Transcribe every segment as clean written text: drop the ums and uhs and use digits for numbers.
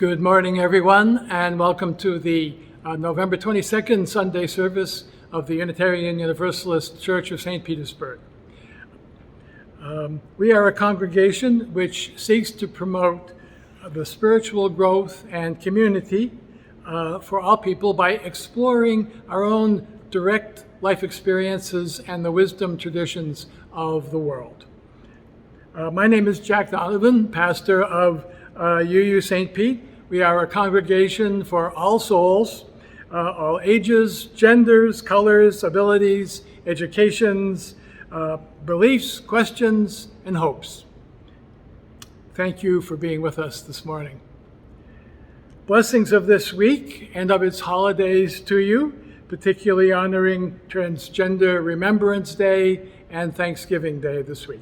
Good morning, everyone, and welcome to the November 22nd Sunday service of the Unitarian Universalist Church of St. Petersburg. We are a congregation which seeks to promote the spiritual growth and community for all people by exploring our own direct life experiences and the wisdom traditions of the world. My name is Jack Donovan, pastor of UU St. Pete. We are a congregation for all souls, all ages, genders, colors, abilities, educations, beliefs, questions, and hopes. Thank you for being with us this morning. Blessings of this week and of its holidays to you, particularly honoring Transgender Remembrance Day and Thanksgiving Day this week.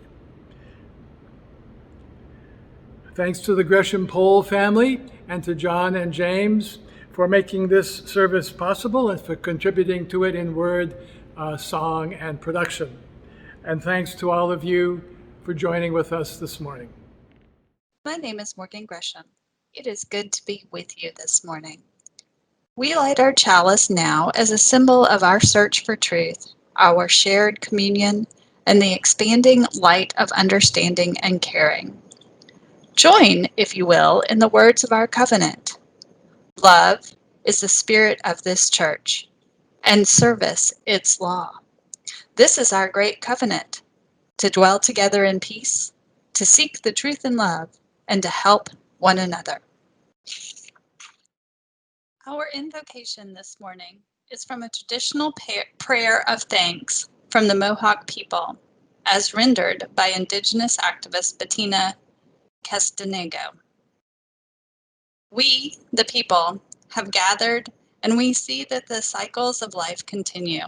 Thanks to the Gresham Poll family and to John and James for making this service possible and for contributing to it in word, song, and production. And thanks to all of you for joining with us this morning. My name is Morgan Gresham. It is good to be with you this morning. We light our chalice now as a symbol of our search for truth, our shared communion, and the expanding light of understanding and caring. Join, if you will, in the words of our covenant. Love is the spirit of this church, and service its law. This is our great covenant, to dwell together in peace, to seek the truth in love, and to help one another. Our invocation this morning is from a traditional prayer of thanks from the Mohawk people, as rendered by Indigenous activist Bettina Castanego. We, the people, have gathered, and we see that the cycles of life continue.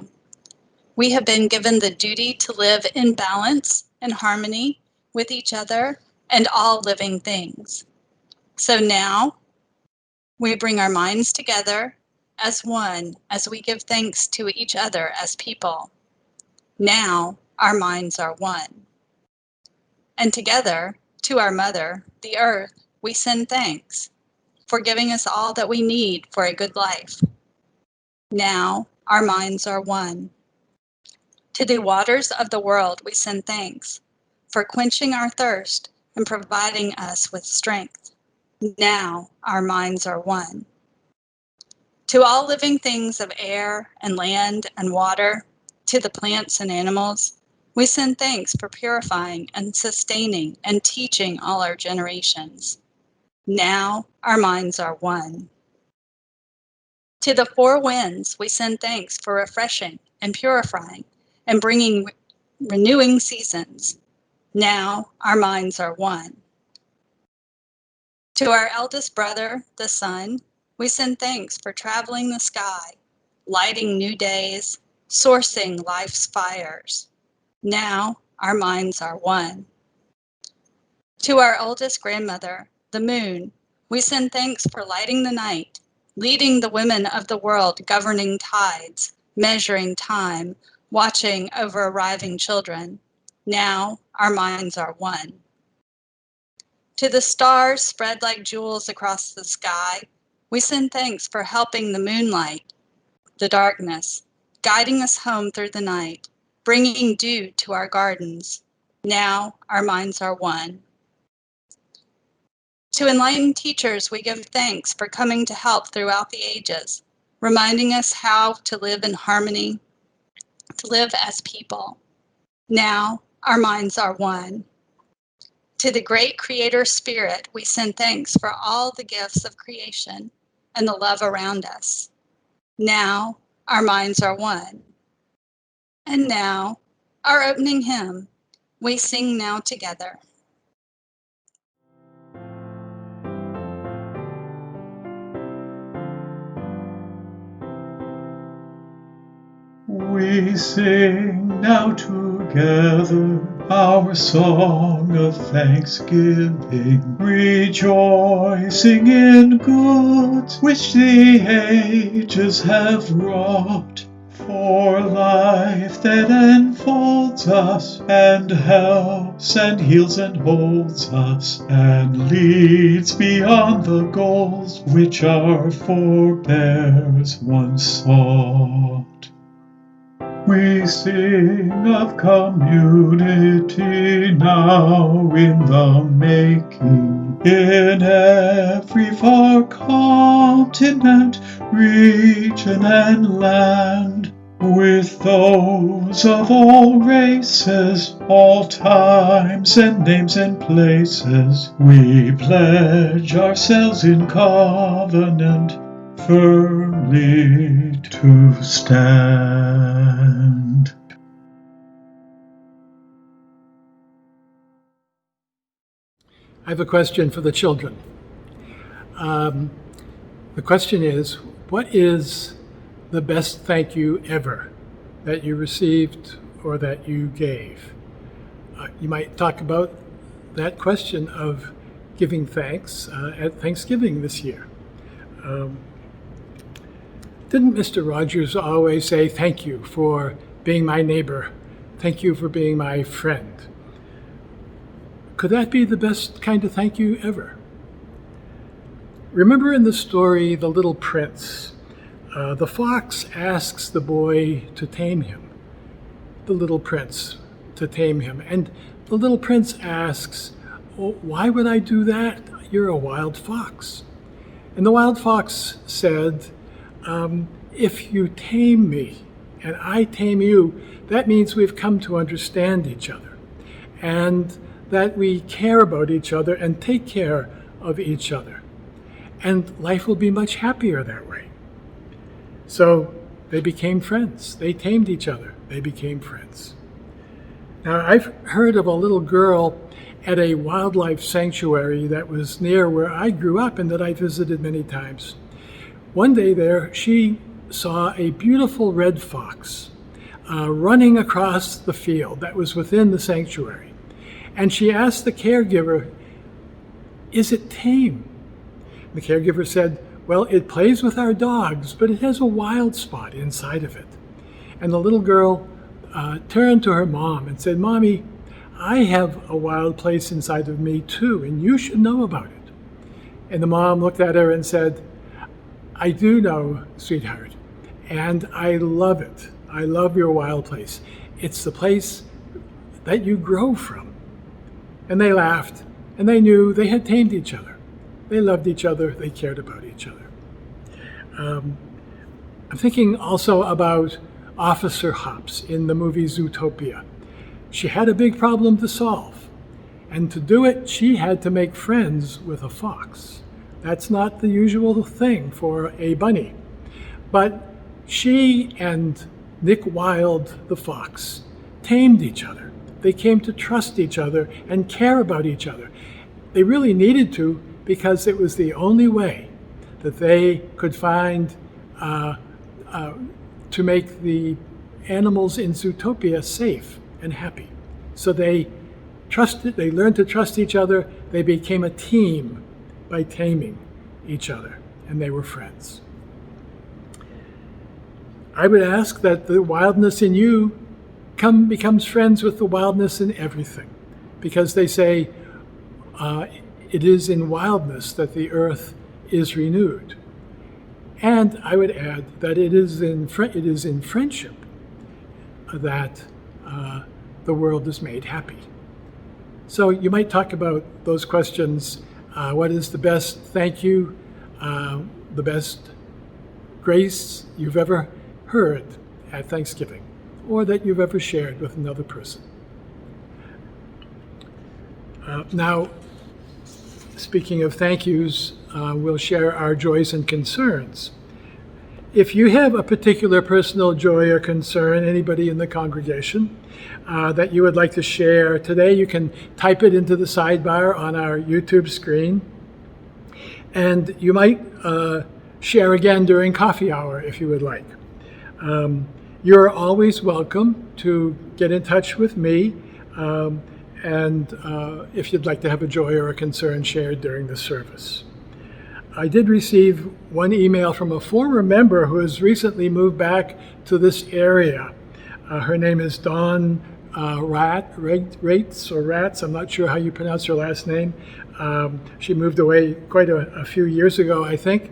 We have been given the duty to live in balance and harmony with each other and all living things. So now, we bring our minds together as one as we give thanks to each other as people. Now, our minds are one. And together, to our Mother, the Earth, we send thanks for giving us all that we need for a good life. Now, our minds are one. To the waters of the world, we send thanks for quenching our thirst and providing us with strength. Now, our minds are one. To all living things of air and land and water, to the plants and animals, we send thanks for purifying and sustaining and teaching all our generations. Now our minds are one. To the four winds, we send thanks for refreshing and purifying and bringing renewing seasons. Now our minds are one. To our eldest brother, the sun, we send thanks for traveling the sky, lighting new days, sourcing life's fires. Now our minds are one. To our oldest grandmother, the moon, we send thanks for lighting the night, leading the women of the world, governing tides, measuring time, watching over arriving children. Now our minds are one. To the stars spread like jewels across the sky, we send thanks for helping the moonlight, the darkness, guiding us home through the night, bringing dew to our gardens. Now our minds are one. To enlightened teachers, we give thanks for coming to help throughout the ages, reminding us how to live in harmony, to live as people. Now our minds are one. To the great Creator Spirit, we send thanks for all the gifts of creation and the love around us. Now our minds are one. And now, our opening hymn, we sing now together. We sing now together our song of thanksgiving, rejoicing in goods which the ages have wrought. for life that enfolds us and helps and heals and holds us and leads beyond the goals which our forebears once sought. We sing of community now in the making, in every far continent, region, and land, with those of all races, all times and names and places. We pledge ourselves in covenant firmly to stand. I have a question for the children. The question is, what is the best thank you ever that you received or that you gave? You might talk about that question of giving thanks at Thanksgiving this year. Didn't Mr. Rogers always say, thank you for being my neighbor? Thank you for being my friend. Could that be the best kind of thank you ever? Remember in the story, The Little Prince, the fox asks the boy to tame him, the little prince to tame him. And the little prince asks, oh, why would I do that? You're a wild fox. And the wild fox said, if you tame me and I tame you, that means we've come to understand each other and that we care about each other and take care of each other. And life will be much happier that way. So they became friends. They tamed each other. They became friends. Now, I've heard of a little girl at a wildlife sanctuary that was near where I grew up and that I visited many times. One day there, she saw a beautiful red fox running across the field that was within the sanctuary. And she asked the caregiver, is it tame? The caregiver said, well, it plays with our dogs, but it has a wild spot inside of it. And the little girl turned to her mom and said, Mommy, I have a wild place inside of me too, and you should know about it. And the mom looked at her and said, I do know, sweetheart, and I love it. I love your wild place. It's the place that you grow from. And they laughed, and they knew they had tamed each other. They loved each other. They cared about each other. I'm thinking also about Officer Hops in the movie Zootopia. She had a big problem to solve, and to do it, she had to make friends with a fox. That's not the usual thing for a bunny. But she and Nick Wilde, the fox, tamed each other. They came to trust each other and care about each other. They really needed to, because it was the only way that they could find to make the animals in Zootopia safe and happy. So they learned to trust each other. They became a team by taming each other, and they were friends. I would ask that the wildness in you becomes friends with the wildness in everything, because they say it is in wildness that the earth is renewed. And I would add that it is in friendship that the world is made happy. So you might talk about those questions. What is the best thank you, the best grace you've ever heard at Thanksgiving, or that you've ever shared with another person? Now, speaking of thank yous, we'll share our joys and concerns. If you have a particular personal joy or concern, anybody in the congregation, that you would like to share today, you can type it into the sidebar on our YouTube screen. And you might share again during coffee hour if you would like. You're always welcome to get in touch with me, and if you'd like to have a joy or a concern shared during the service. I did receive one email from a former member who has recently moved back to this area. Her name is Dawn Rates or Rats. I'm not sure how you pronounce her last name. She moved away quite a few years ago, I think.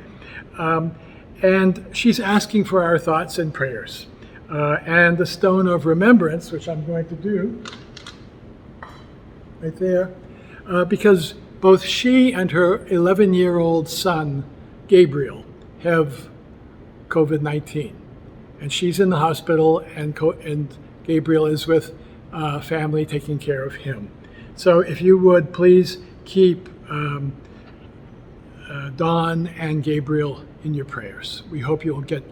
And she's asking for our thoughts and prayers. And the stone of remembrance, which I'm going to do right there, because both she and her 11-year-old son, Gabriel, have COVID-19. And she's in the hospital, and Gabriel is with family taking care of him. So if you would please keep Dawn and Gabriel in your prayers. We hope you'll get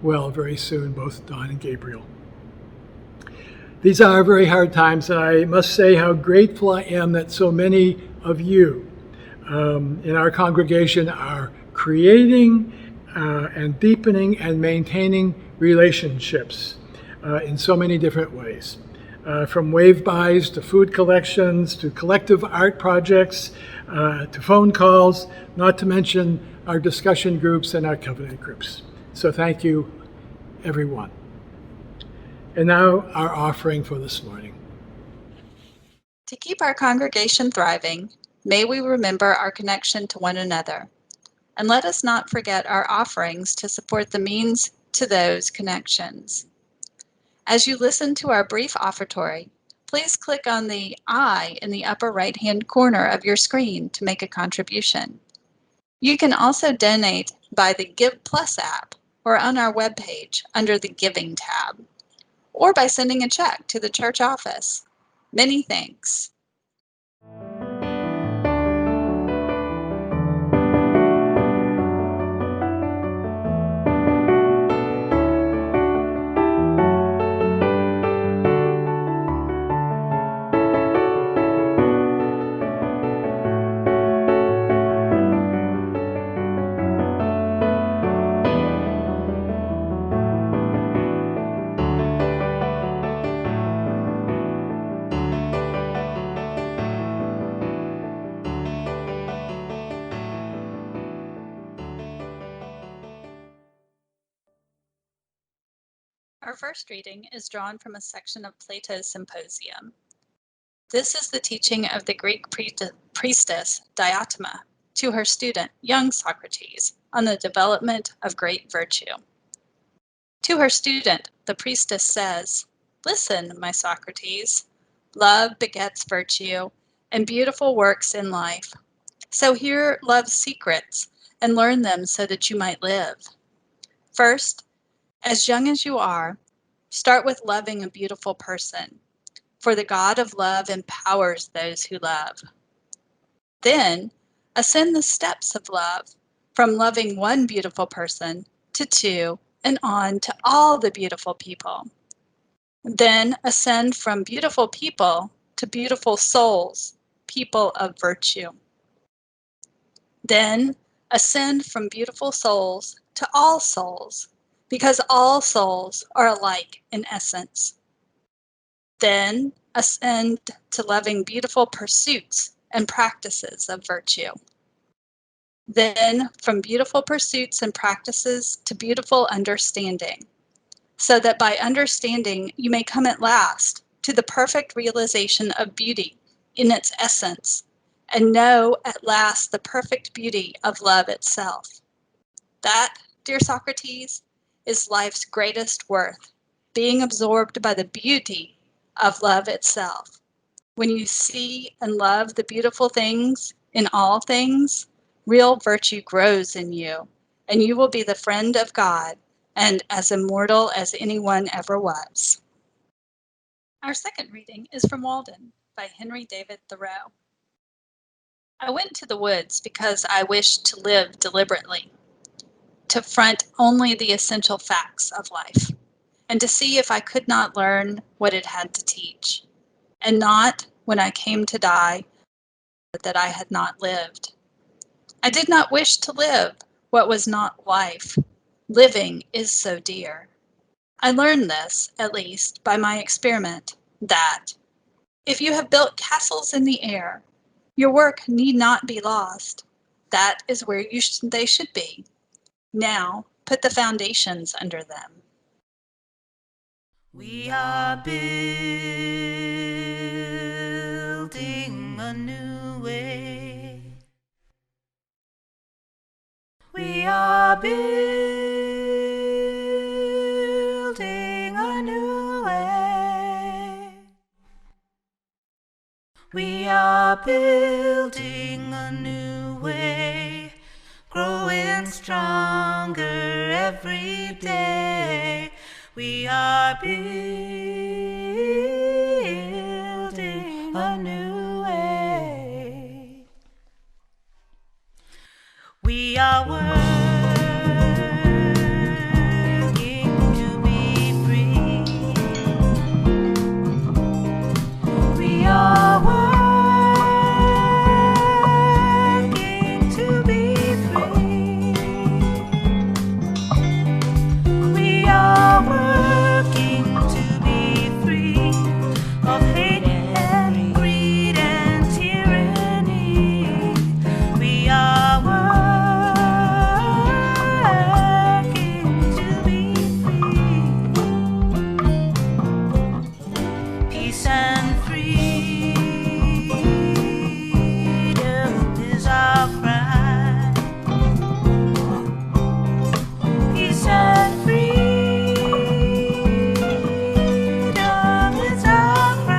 well very soon, both Dawn and Gabriel. These are very hard times, and I must say how grateful I am that so many of you in our congregation are creating and deepening and maintaining relationships in so many different ways. From wave buys to food collections to collective art projects to phone calls, not to mention our discussion groups and our covenant groups. So thank you, everyone. And now our offering for this morning. To keep our congregation thriving, may we remember our connection to one another. And let us not forget our offerings to support the means to those connections. As you listen to our brief offertory, please click on the I in the upper right-hand corner of your screen to make a contribution. You can also donate by the Give Plus app or on our webpage under the Giving tab, or by sending a check to the church office. Many thanks. Our first reading is drawn from a section of Plato's Symposium. This is the teaching of the Greek priestess Diotima to her student, young Socrates, on the development of great virtue. To her student, the priestess says, "Listen, my Socrates, love begets virtue and beautiful works in life. So hear love's secrets and learn them so that you might live. First, as young as you are, start with loving a beautiful person, for the God of love empowers those who love. Then, ascend the steps of love, from loving one beautiful person to two, and on to all the beautiful people. Then ascend from beautiful people to beautiful souls, people of virtue. Then ascend from beautiful souls to all souls, because all souls are alike in essence. Then ascend to loving beautiful pursuits and practices of virtue. Then from beautiful pursuits and practices to beautiful understanding, so that by understanding you may come at last to the perfect realization of beauty in its essence, and know at last the perfect beauty of love itself. That, dear Socrates, is life's greatest worth, being absorbed by the beauty of love itself. When you see and love the beautiful things in all things, real virtue grows in you, and you will be the friend of God and as immortal as anyone ever was." Our second reading is from Walden by Henry David Thoreau. I went to the woods because I wished to live deliberately, to front only the essential facts of life, and to see if I could not learn what it had to teach, and not, when I came to die, that I had not lived. I did not wish to live what was not life. Living is so dear. I learned this, at least, by my experiment, that if you have built castles in the air, your work need not be lost. That is where they should be. Now, put the foundations under them. We are building a new way. We are building a new way. We are building a new way, growing stronger every day. We are building a new way. We are working to be free. We are working to be free. We are working to be free of hate and greed and tyranny. We are working to be free. Peace and freedom is our cry. Peace and freedom is our cry.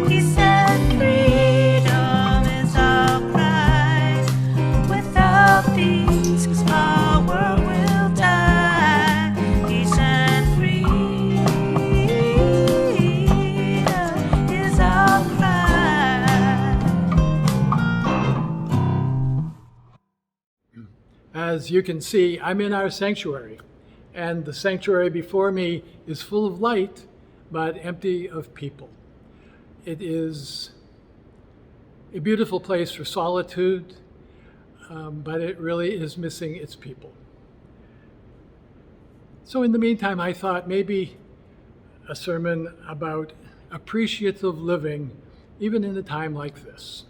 Peace and freedom is our prize. Without these, our world will die. Peace and freedom is our prize. As you can see, I'm in our sanctuary, and the sanctuary before me is full of light, but empty of people. It is a beautiful place for solitude, but it really is missing its people. So in the meantime, I thought maybe a sermon about appreciative living, even in a time like this.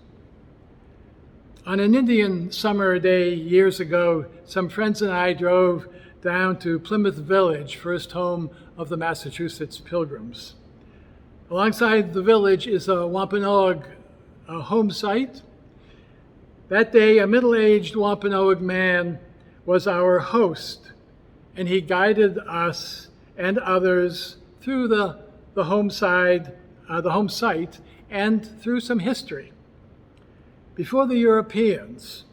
On an Indian summer day years ago, some friends and I drove down to Plymouth Village, first home of the Massachusetts Pilgrims. Alongside the village is a Wampanoag home site. That day, a middle-aged Wampanoag man was our host, and he guided us and others through the home site, and through some history. Before the Europeans,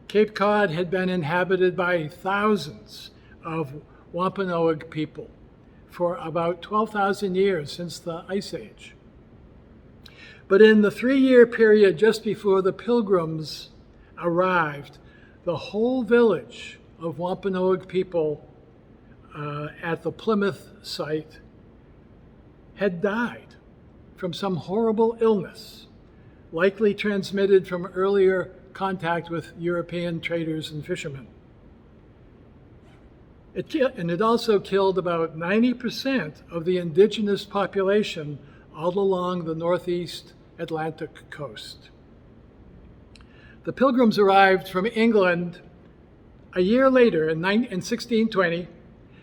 Cape Cod had been inhabited by thousands of Wampanoag people for about 12,000 years since the Ice Age. But in the 3-year period just before the Pilgrims arrived, the whole village of Wampanoag people at the Plymouth site had died from some horrible illness, likely transmitted from earlier contact with European traders and fishermen. It also killed about 90% of the indigenous population all along the northeast Atlantic coast. The Pilgrims arrived from England a year later in 1620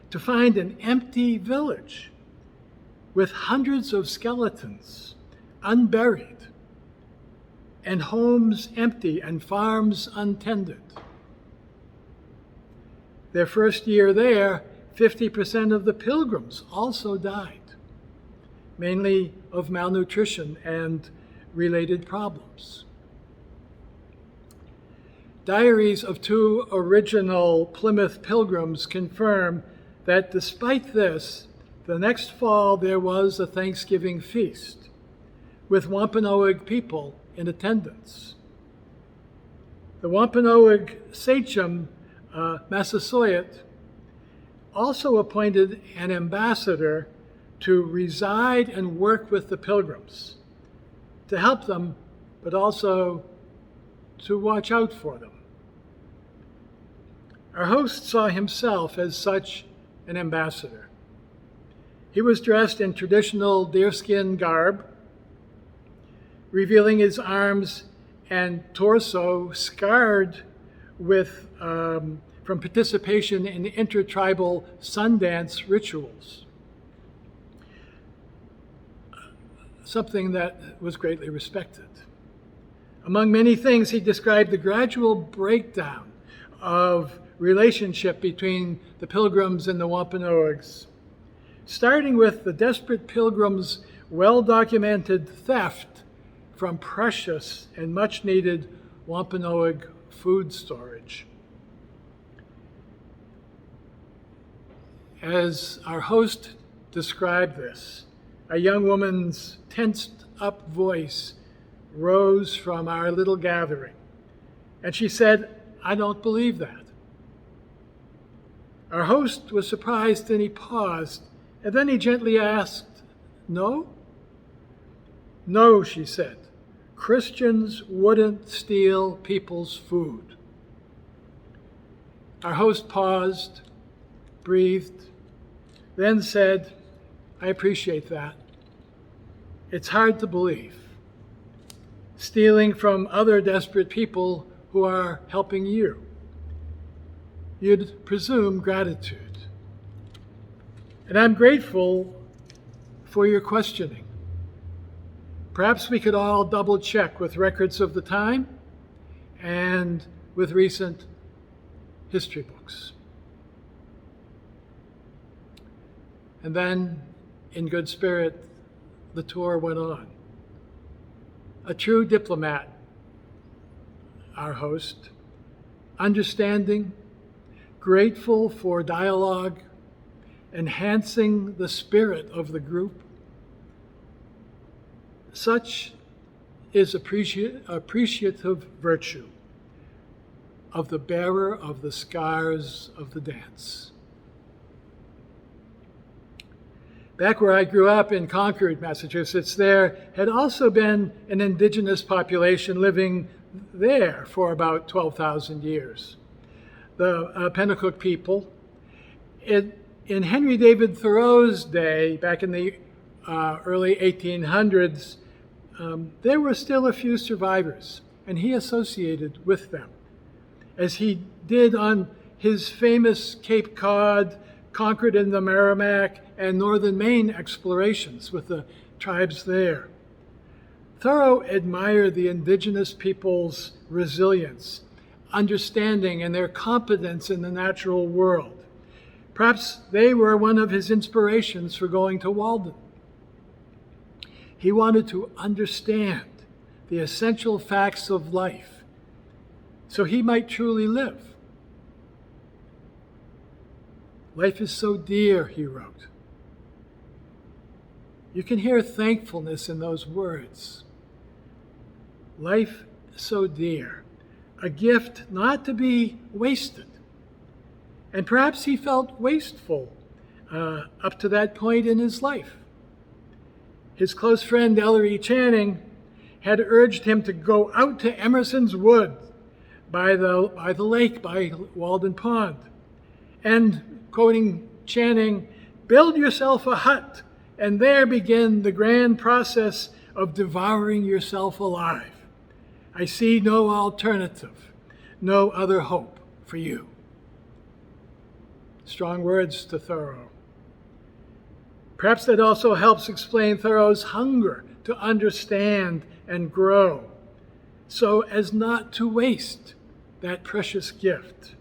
to find an empty village with hundreds of skeletons unburied, and homes empty and farms untended. Their first year there, 50% of the Pilgrims also died, mainly of malnutrition and related problems. Diaries of 2 original Plymouth Pilgrims confirm that despite this, the next fall there was a Thanksgiving feast with Wampanoag people in attendance. The Wampanoag sachem, Massasoit, also appointed an ambassador to reside and work with the Pilgrims, to help them, but also to watch out for them. Our host saw himself as such an ambassador. He was dressed in traditional deerskin garb. revealing his arms and torso scarred with from participation in intertribal Sundance rituals, something that was greatly respected. Among many things, he described the gradual breakdown of relationship between the Pilgrims and the Wampanoags, starting with the desperate Pilgrims' well-documented theft from precious and much-needed Wampanoag food storage. As our host described this, a young woman's tensed-up voice rose from our little gathering, and she said, "I don't believe that." Our host was surprised, and he paused, and then he gently asked, "No?" "No," she said. "Christians wouldn't steal people's food." Our host paused, breathed, then said, "I appreciate that. It's hard to believe. Stealing from other desperate people who are helping you. You'd presume gratitude. And I'm grateful for your questioning. Perhaps we could all double check with records of the time and with recent history books." And then, in good spirit, the tour went on. A true diplomat, our host, understanding, grateful for dialogue, enhancing the spirit of the group. Such is appreciative virtue of the bearer of the scars of the dance. Back where I grew up in Concord, Massachusetts, there had also been an indigenous population living there for about 12,000 years. The Pennacook people. In Henry David Thoreau's day, back in the early 1800s, there were still a few survivors, and he associated with them, as he did on his famous Cape Cod, Concord and the Merrimack, and northern Maine explorations with the tribes there. Thoreau admired the indigenous people's resilience, understanding, and their competence in the natural world. Perhaps they were one of his inspirations for going to Walden. He wanted to understand the essential facts of life so he might truly live. "Life is so dear," he wrote. You can hear thankfulness in those words. Life so dear, a gift not to be wasted. And perhaps he felt wasteful up to that point in his life. His close friend Ellery Channing had urged him to go out to Emerson's Wood by the lake, by Walden Pond, and, quoting Channing, "Build yourself a hut and there begin the grand process of devouring yourself alive. I see no alternative, no other hope for you." Strong words to Thoreau. Perhaps that also helps explain Thoreau's hunger to understand and grow, so as not to waste that precious gift.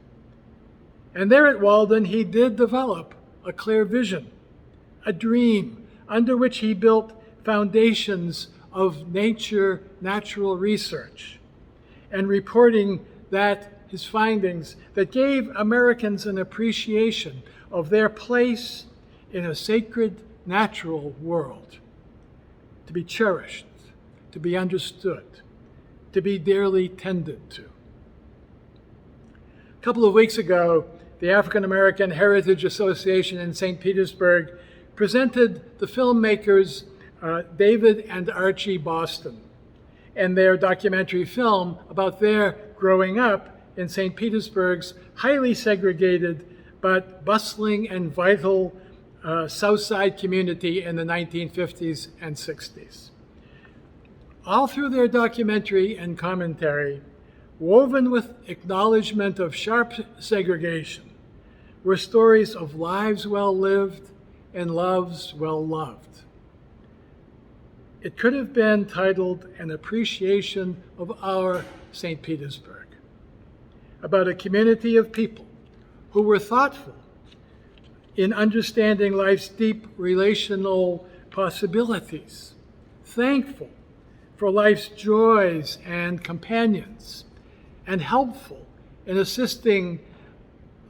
And there at Walden, he did develop a clear vision, a dream under which he built foundations of natural research, and reporting his findings that gave Americans an appreciation of their place in a sacred natural world, to be cherished, to be understood, to be dearly tended to. A couple of weeks ago, the African American Heritage Association in St. Petersburg presented the filmmakers David and Archie Boston and their documentary film about their growing up in St. Petersburg's highly segregated but bustling and vital South Side community in the 1950s and 60s. All through their documentary and commentary, woven with acknowledgement of sharp segregation, were stories of lives well lived and loves well loved. It could have been titled An Appreciation of Our St. Petersburg, about a community of people who were thoughtful in understanding life's deep relational possibilities, thankful for life's joys and companions, and helpful in assisting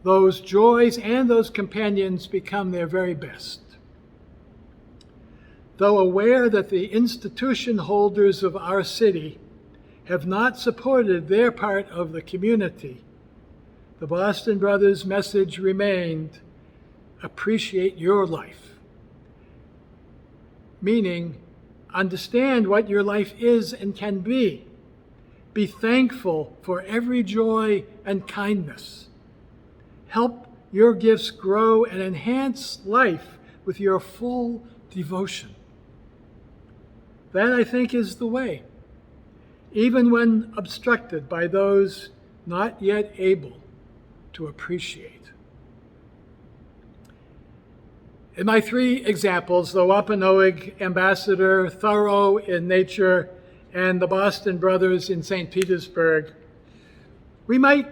those joys and those companions become their very best. Though aware that the institution holders of our city have not supported their part of the community, the Boston Brothers' message remained, appreciate your life. Meaning, understand what your life is and can be. Be thankful for every joy and kindness. Help your gifts grow and enhance life with your full devotion. That, I think, is the way, even when obstructed by those not yet able to appreciate. In my three examples, the Wampanoag ambassador, Thoreau in nature, and the Boston Brothers in St. Petersburg, we might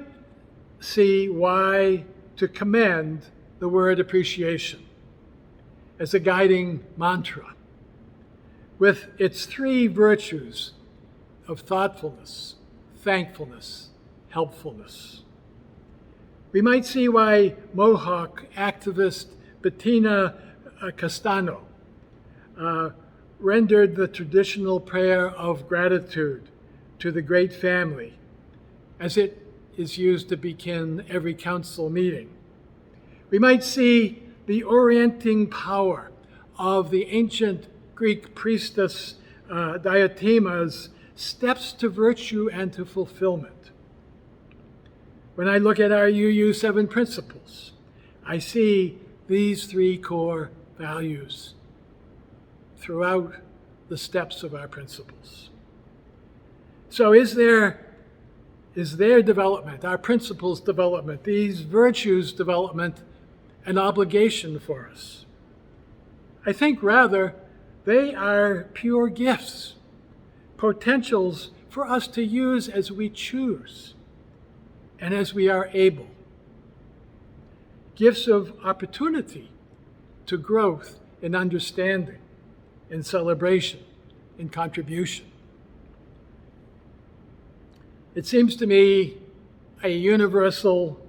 see why to commend the word appreciation as a guiding mantra, with its three virtues of thoughtfulness, thankfulness, helpfulness. We might see why Mohawk activist Bettina Castano rendered the traditional prayer of gratitude to the Great Family, as it is used to begin every council meeting. We might see the orienting power of the ancient Greek priestess Diotima's steps to virtue and to fulfillment. When I look at our UU7 principles, I see these three core values throughout the steps of our principles. So is their development, our principles development, these virtues development, an obligation for us? I think rather they are pure gifts, potentials for us to use as we choose and as we are able. Gifts of opportunity to growth in understanding, in celebration, in contribution. It seems to me a universal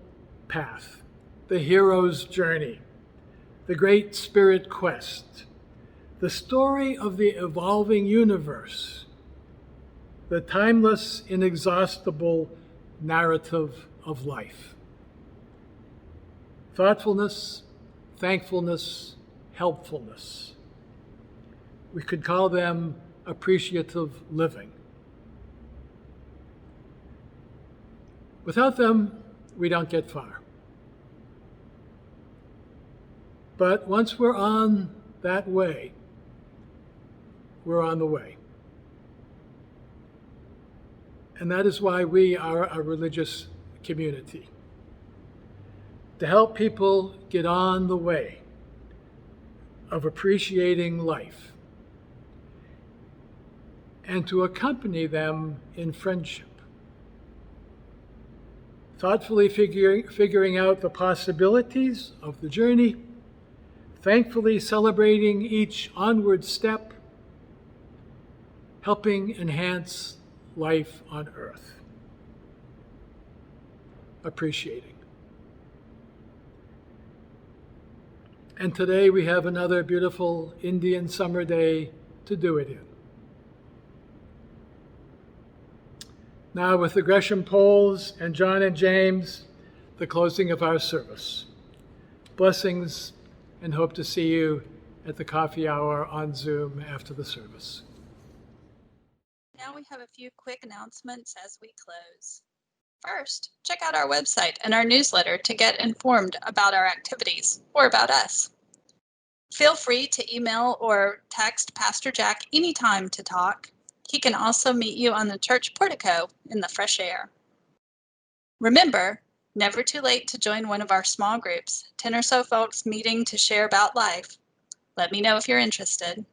path, the hero's journey, the great spirit quest, the story of the evolving universe, the timeless, inexhaustible narrative of life. Thoughtfulness, thankfulness, helpfulness. We could call them appreciative living. Without them, we don't get far. But once we're on that way, we're on the way. And that is why we are a religious community. To help people get on the way of appreciating life and to accompany them in friendship. Thoughtfully figuring out the possibilities of the journey, thankfully celebrating each onward step, helping enhance life on earth. Appreciating. And today we have another beautiful Indian summer day to do it in. Now with the Gresham Poles and John and James, the closing of our service. Blessings, and hope to see you at the coffee hour on Zoom after the service. Now we have a few quick announcements as we close. First, check out our website and our newsletter to get informed about our activities or about us. Feel free to email or text Pastor Jack anytime to talk. He can also meet you on the church portico in the fresh air. Remember, never too late to join one of our small groups, 10 or so folks meeting to share about life. Let me know if you're interested.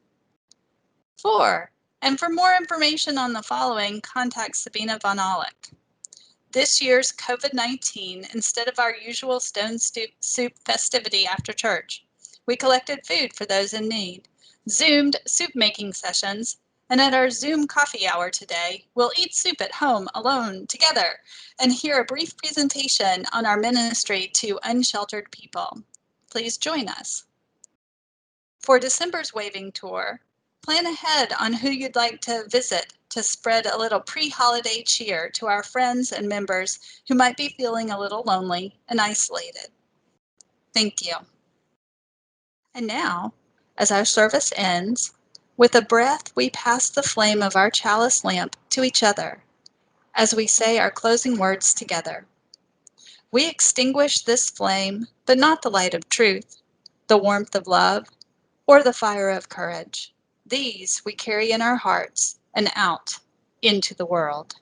4. And for more information on the following, contact Sabina von Aulich. This year's COVID-19, instead of our usual stone soup festivity after church, we collected food for those in need, Zoomed soup making sessions, and at our Zoom coffee hour today, we'll eat soup at home alone together and hear a brief presentation on our ministry to unsheltered people. Please join us. For December's waving tour, plan ahead on who you'd like to visit to spread a little pre-holiday cheer to our friends and members who might be feeling a little lonely and isolated. Thank you. And now, as our service ends, with a breath we pass the flame of our chalice lamp to each other as we say our closing words together. We extinguish this flame, but not the light of truth, the warmth of love, or the fire of courage. These we carry in our hearts and out into the world.